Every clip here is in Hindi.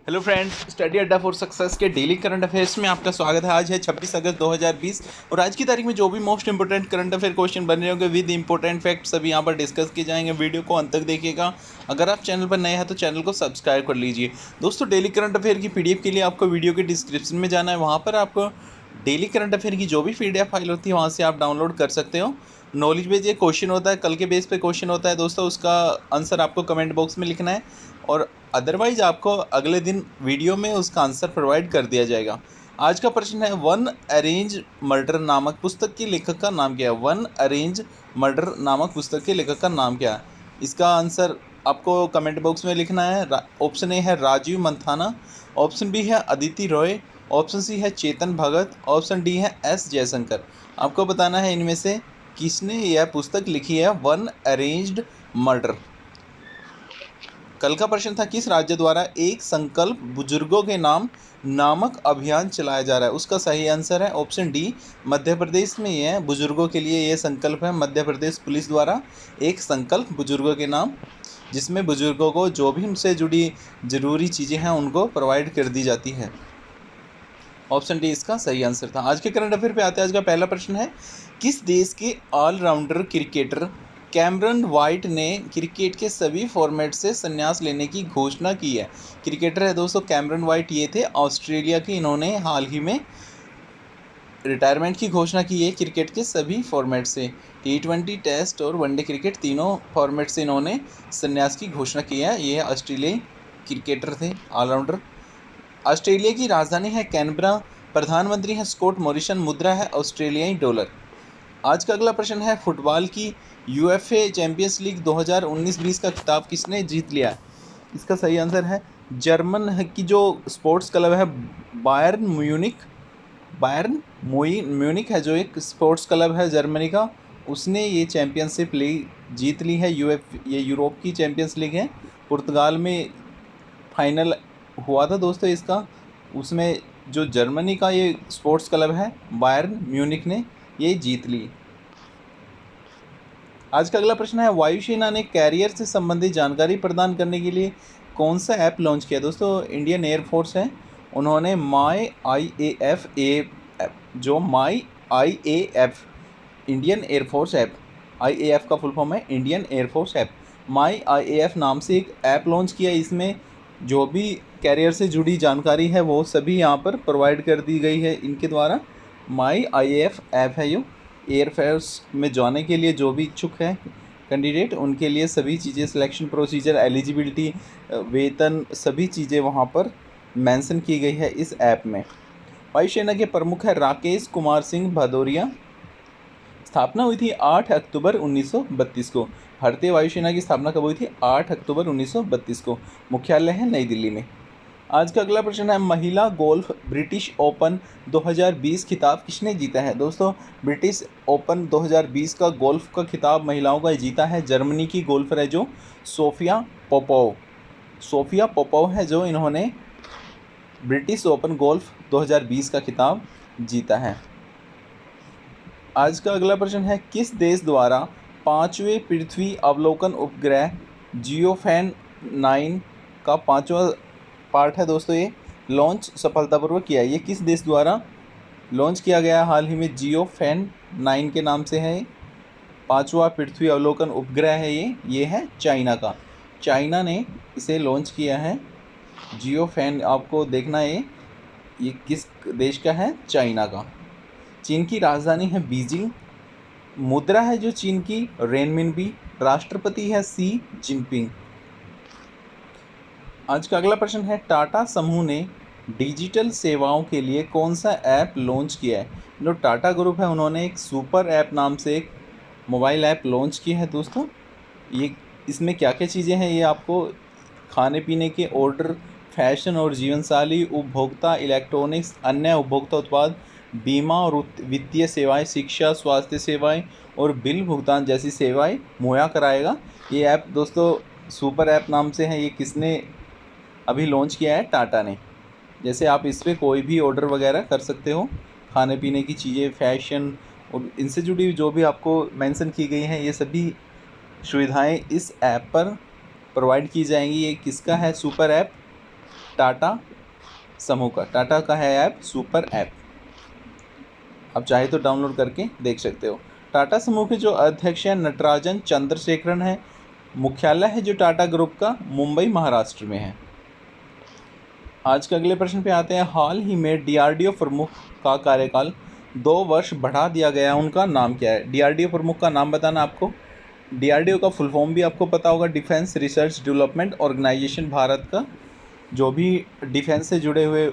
हेलो फ्रेंड्स, स्टडी अड्डा फॉर सक्सेस के डेली करंट अफेयर्स में आपका स्वागत है। आज है 26 अगस्त 2020 और आज की तारीख में जो भी most important current affair question बन रहे होंगे विद इंपॉर्टेंट फैक्ट्स सभी यहाँ पर डिस्कस किए जाएंगे। वीडियो को अंत तक देखिएगा। अगर आप चैनल पर नए हैं तो चैनल को सब्सक्राइब कर लीजिए। दोस्तों, डेली करंट अफेयर की पीडीएफ के लिए आपको वीडियो के डिस्क्रिप्शन में जाना है। वहाँ पर आपको डेली करंट अफेयर की जो भी पीडीएफ फाइल होती है वहाँ से आप डाउनलोड कर सकते हो। नॉलेज बेस ये क्वेश्चन होता है, कल के बेस पे क्वेश्चन होता है दोस्तों, उसका आंसर आपको कमेंट बॉक्स में लिखना है और अदरवाइज आपको अगले दिन वीडियो में उसका आंसर प्रोवाइड कर दिया जाएगा। आज का प्रश्न है, वन अरेंज मर्डर नामक पुस्तक के लेखक का नाम क्या है? वन अरेंज मर्डर नामक पुस्तक के लेखक का नाम क्या है? इसका आंसर आपको कमेंट बॉक्स में लिखना है। ऑप्शन ए है राजीव मंथाना, ऑप्शन बी है अदिति रॉय, ऑप्शन सी है चेतन भगत, ऑप्शन डी है एस जयशंकर। आपको बताना है इनमें से किसने यह पुस्तक लिखी है, वन अरेंज्ड मर्डर। कल का प्रश्न था, किस राज्य द्वारा एक संकल्प बुजुर्गों के नाम नामक अभियान चलाया जा रहा है? उसका सही आंसर है ऑप्शन डी, मध्य प्रदेश में यह बुजुर्गों के लिए ये संकल्प है। मध्य प्रदेश पुलिस द्वारा एक संकल्प बुजुर्गों के नाम, जिसमें बुजुर्गों को जो भी उनसे जुड़ी ज़रूरी चीज़ें हैं उनको प्रोवाइड कर दी जाती है। ऑप्शन डी इसका सही आंसर था। आज के करंट अफेयर पे आते हैं। आज का पहला प्रश्न है, किस देश के ऑलराउंडर क्रिकेटर कैमरन वाइट ने क्रिकेट के सभी फॉर्मेट से संन्यास लेने की घोषणा की है? क्रिकेटर है दोस्तों कैमरन वाइट, ये थे ऑस्ट्रेलिया के। इन्होंने हाल ही में रिटायरमेंट की घोषणा की है क्रिकेट के सभी फॉर्मेट से। T20, टेस्ट और वनडे क्रिकेट तीनों फॉर्मेट से इन्होंने संन्यास की घोषणा की है। ये ऑस्ट्रेलियाई क्रिकेटर थे, ऑलराउंडर। ऑस्ट्रेलिया की राजधानी है कैनबरा, प्रधानमंत्री है स्कॉट मॉरिसन, मुद्रा है ऑस्ट्रेलियाई डॉलर। आज का अगला प्रश्न है, फुटबॉल की यूएफए चैंपियंस लीग 2019-20 का खिताब किसने जीत लिया? इसका सही आंसर है जर्मन की जो स्पोर्ट्स क्लब है बायर्न म्यूनिक। म्यूनिक है जो एक स्पोर्ट्स क्लब है जर्मनी का, उसने ये चैंपियनशिप लीग जीत ली है। ये यूरोप की चैंपियंस लीग है। पुर्तगाल में फाइनल हुआ था दोस्तों इसका, उसमें जो जर्मनी का ये स्पोर्ट्स क्लब है बायर्न म्यूनिक ने ये जीत ली। आज का अगला प्रश्न है, वायुसेना ने कैरियर से संबंधित जानकारी प्रदान करने के लिए कौन सा ऐप लॉन्च किया? दोस्तों, इंडियन एयरफोर्स है, उन्होंने my I A F Indian air force app, IAF का फुल फॉर्म है Indian air force app, my IAF नाम से एक ऐप लॉन्च किया। इसमें जो भी कैरियर से जुड़ी जानकारी है वो सभी यहाँ पर प्रोवाइड कर दी गई है इनके द्वारा। माई IAF ऐप है ये। एयरफोर्स में जाने के लिए जो भी इच्छुक है कैंडिडेट, उनके लिए सभी चीज़ें, सिलेक्शन प्रोसीजर, एलिजिबिलिटी, वेतन, सभी चीज़ें वहाँ पर मेंशन की गई है इस ऐप में। वायुसेना के प्रमुख है राकेश कुमार सिंह भदौरिया। स्थापना हुई थी 8 अक्टूबर 1932 को। भारतीय वायुसेना की स्थापना कब हुई थी? 8 अक्टूबर 1932 को। मुख्यालय है नई दिल्ली में। आज का अगला प्रश्न है, महिला गोल्फ ब्रिटिश ओपन 2020 खिताब किसने जीता है? दोस्तों, ब्रिटिश ओपन 2020 का गोल्फ का खिताब महिलाओं का जीता है जर्मनी की गोल्फर है जो सोफिया पोपोव है, जो इन्होंने ब्रिटिश ओपन गोल्फ 2020 का खिताब जीता है। आज का अगला प्रश्न है, किस देश द्वारा 5वें पृथ्वी अवलोकन उपग्रह जियोफैन 9 का 5वां पार्ट है दोस्तों, ये लॉन्च सफलतापूर्वक किया? ये किस देश द्वारा लॉन्च किया गया हाल ही में? जियोफैन 9 के नाम से है। 5वां पृथ्वी अवलोकन उपग्रह है ये है चाइना का। चाइना ने इसे लॉन्च किया है जियोफैन। आपको देखना है ये किस देश का है? चाइना का। चीन की राजधानी है बीजिंग, मुद्रा है जो चीन की रेनमिनबी, राष्ट्रपति है सी जिनपिंग। आज का अगला प्रश्न है, टाटा समूह ने डिजिटल सेवाओं के लिए कौन सा ऐप लॉन्च किया है? जो टाटा ग्रुप है उन्होंने एक सुपर ऐप नाम से एक मोबाइल ऐप लॉन्च किया है दोस्तों। ये इसमें क्या क्या चीज़ें हैं ये आपको खाने पीने के ऑर्डर, फैशन और जीवनशैली, उपभोक्ता, इलेक्ट्रॉनिक्स, अन्य उपभोक्ता उत्पाद, बीमा और वित्तीय सेवाएं, शिक्षा, स्वास्थ्य सेवाएं और बिल भुगतान जैसी सेवाएं मुहैया कराएगा। ये ऐप दोस्तों सुपर ऐप नाम से है। ये किसने अभी लॉन्च किया है? टाटा ने। जैसे आप इस पर कोई भी ऑर्डर वगैरह कर सकते हो, खाने पीने की चीज़ें, फैशन और इनसे जुड़ी जो भी आपको मेंशन की गई हैं ये सभी सुविधाएं इस ऐप पर प्रोवाइड की जाएंगी। ये किसका है सुपर ऐप? टाटा समूह का। टाटा का है ऐप सुपर ऐप, आप चाहे तो डाउनलोड करके देख सकते हो। टाटा समूह के जो अध्यक्ष हैं नटराजन चंद्रशेखरन है। मुख्यालय है जो टाटा ग्रुप का मुंबई महाराष्ट्र में है। आज के अगले प्रश्न पे आते हैं। हाल ही में डीआरडीओ प्रमुख का कार्यकाल 2 वर्ष बढ़ा दिया गया, उनका नाम क्या है? डीआरडीओ प्रमुख का नाम बताना आपको। डीआरडीओ का फुल फॉर्म भी आपको पता होगा, defence research development organisation. Bharat का जो भी डिफेंस से जुड़े हुए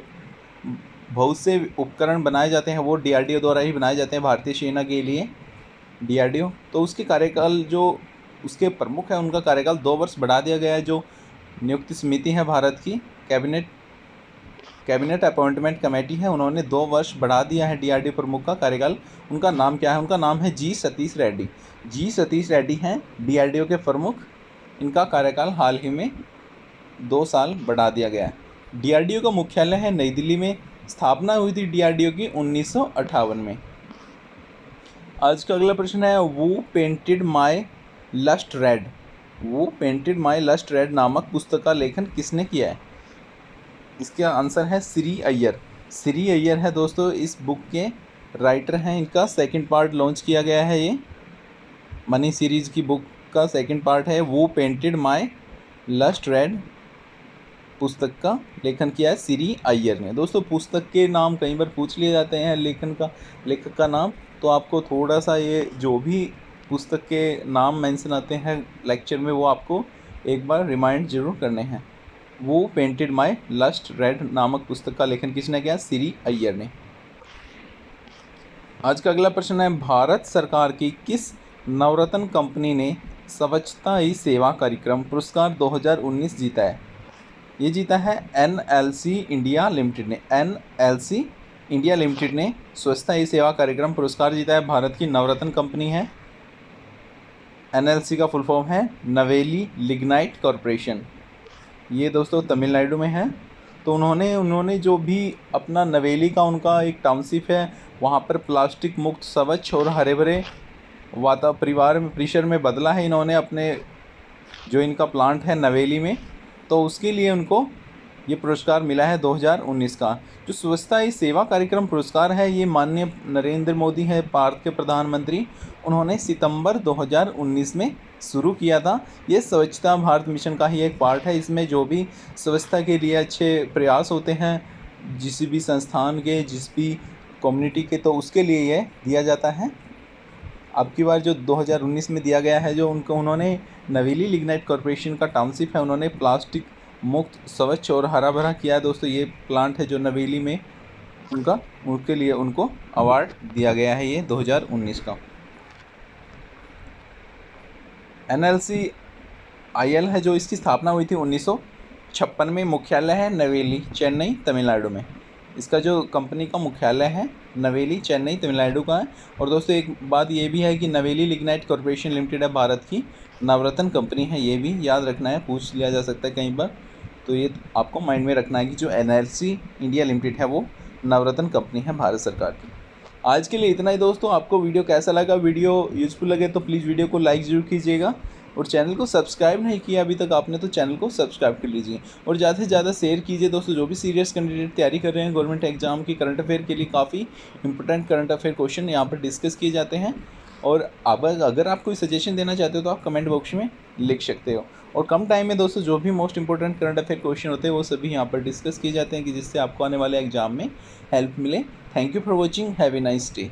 बहुत से उपकरण बनाए जाते हैं वो डीआरडीओ द्वारा ही बनाए जाते हैं, भारतीय सेना के लिए डीआरडीओ। तो उसके कार्यकाल जो उसके प्रमुख है उनका कार्यकाल 2 वर्ष बढ़ा दिया गया है। जो नियुक्ति समिति है भारत की, कैबिनेट अपॉइंटमेंट कमेटी है, उन्होंने 2 वर्ष बढ़ा दिया है डीआरडीओ प्रमुख का कार्यकाल। उनका नाम क्या है? उनका नाम है जी सतीश रेड्डी। जी सतीश रेड्डी हैं डीआरडीओ के प्रमुख। इनका कार्यकाल हाल ही में 2 साल बढ़ा दिया गया है। डीआरडीओ का मुख्यालय है नई दिल्ली में। स्थापना हुई थी डीआरडीओ की 1958 में। आज का अगला प्रश्न है। वो पेंटेड माई लस्ट रेड, वो पेंटेड माई लस्ट रेड नामक पुस्तक का लेखन किसने किया है? इसका आंसर है श्री अय्यर। श्री अय्यर है दोस्तों इस बुक के राइटर हैं। इनका सेकंड पार्ट लॉन्च किया गया है। ये मनी सीरीज की बुक का सेकंड पार्ट है। वो पेंटेड माई लस्ट रेड पुस्तक का लेखन किया है श्री अय्यर ने। दोस्तों पुस्तक के नाम कई बार पूछ लिए जाते हैं, लेखक का नाम, तो आपको थोड़ा सा ये जो भी पुस्तक के नाम मेंशन आते हैं लेक्चर में वो आपको एक बार रिमाइंड जरूर करने हैं। वो पेंटेड माई लस्ट रेड नामक पुस्तक का लेखन किसने किया? श्री अय्यर ने। आज का अगला प्रश्न है। भारत सरकार की किस नवरत्न कंपनी ने स्वच्छता ही सेवा कार्यक्रम पुरस्कार 2019 जीता है? ये जीता है एनएलसी इंडिया लिमिटेड ने। एनएलसी इंडिया लिमिटेड ने स्वच्छता ही सेवा कार्यक्रम पुरस्कार जीता है। भारत की नवरत्न कंपनी है। एनएलसी का फुल फॉर्म है नवेली लिग्नाइट कॉरपोरेशन। ये दोस्तों तमिलनाडु में है। तो उन्होंने जो भी अपना नवेली का उनका एक टाउनशिप है, वहाँ पर प्लास्टिक मुक्त, स्वच्छ और हरे भरे परिसर में बदला है इन्होंने अपने जो इनका प्लांट है नवेली में। तो उसके लिए उनको ये पुरस्कार मिला है 2019 का। जो स्वच्छता ही सेवा कार्यक्रम पुरस्कार है ये माननीय नरेंद्र मोदी है, भारत के प्रधानमंत्री। उन्होंने सितंबर 2019 में शुरू किया था। ये स्वच्छता भारत मिशन का ही एक पार्ट है। इसमें जो भी स्वच्छता के लिए अच्छे प्रयास होते हैं जिस भी संस्थान के, जिस भी कम्युनिटी के, तो उसके लिए ये दिया जाता है। अब की बार जो 2019 में दिया गया है, जो उन्होंने नवेली लिग्नाइट कॉरपोरेशन का टाउनशिप है, उन्होंने प्लास्टिक मुक्त, स्वच्छ और हरा भरा किया है। दोस्तों ये प्लांट है जो नवेली में उनके लिए उनको अवार्ड दिया गया है ये 2019 का। एनएलसी आईएल है जो इसकी स्थापना हुई थी 1956 में। मुख्यालय है नवेली, चेन्नई, तमिलनाडु में। इसका जो कंपनी का मुख्यालय है नवेली, चेन्नई, तमिलनाडु का है। और दोस्तों एक बात ये भी है कि नवेली लिग्नाइट कॉरपोरेशन लिमिटेड है भारत की नवरत्न कंपनी है। ये भी याद रखना है, पूछ लिया जा सकता है कई बार। तो ये आपको माइंड में रखना है कि जो एनएलसी इंडिया लिमिटेड है वो नवरत्न कंपनी है भारत सरकार की। आज के लिए इतना ही दोस्तों। आपको वीडियो कैसा लगा? वीडियो यूज़फुल लगे तो प्लीज़ वीडियो को लाइक ज़रूर कीजिएगा। और चैनल को सब्सक्राइब नहीं किया अभी तक आपने तो चैनल को सब्सक्राइब कर लीजिए। और ज़्यादा से ज़्यादा शेयर कीजिए दोस्तों। जो भी सीरियस कैंडिडेट तैयारी कर रहे हैं गवर्नमेंट एग्जाम की, करंट अफेयर के लिए काफ़ी इंपॉर्टेंट करंट अफेयर क्वेश्चन यहाँ पर डिस्कस किए जाते हैं। और अब अगर आप कोई सजेशन देना चाहते हो तो आप कमेंट बॉक्स में लिख सकते हो। और कम टाइम में दोस्तों जो भी most important current affair question होते हैं वो सभी यहाँ पर डिस्कस किए जाते हैं कि जिससे आपको आने वाले एग्जाम में हेल्प मिले। Thank you for watching. Have a nice day.